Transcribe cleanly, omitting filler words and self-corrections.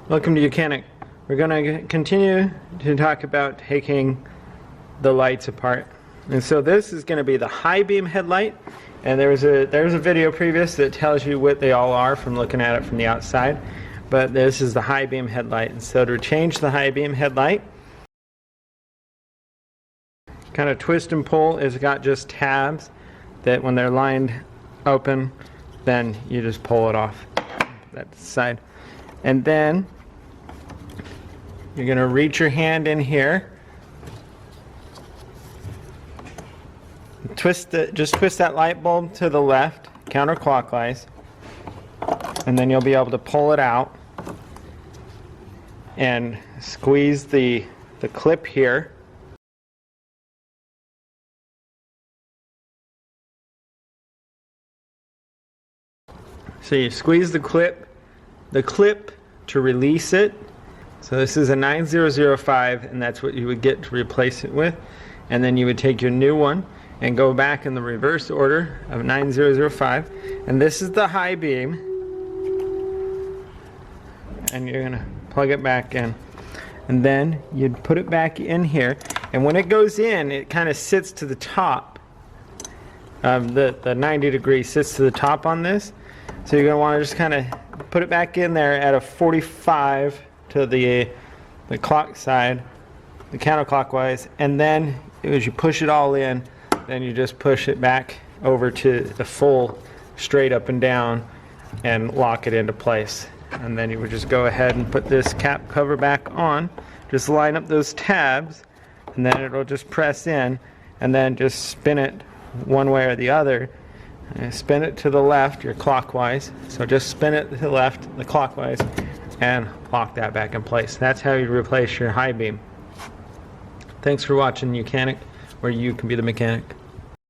Welcome to YOUCANIC. We're going to continue to talk about taking the lights apart. And so this is going to be the high beam headlight, and there's a video previous that tells you what they all are from looking at it from the outside. But this is the high beam headlight. And so to change the high beam headlight, kind of twist and pull. It's got just tabs that when they're lined open, then you just pull it off that side. And then you're going to reach your hand in here, just twist that light bulb to the left counterclockwise, and then you'll be able to pull it out and squeeze the clip here. So you squeeze the clip to release it. So this is a 9005, and that's what you would get to replace it with. And then you would take your new one and go back in the reverse order of 9005. And this is the high beam. And you're gonna plug it back in. And then you'd put it back in here. And when it goes in, it kind of sits to the top. The 90 degrees sits to the top on this. So you're going to want to just kind of put it back in there at a 45 to the clock side, the counterclockwise, and then as you push it all in, then you just push it back over to the full straight up and down and lock it into place. And then you would just go ahead and put this cap cover back on, just line up those tabs, and then it'll just press in, and then just spin it one way or the other. Spin it to the left, you're clockwise, so just spin it to the left, the clockwise, and lock that back in place. That's how you replace your high beam. Thanks for watching YOUCANIC, where you can be the mechanic.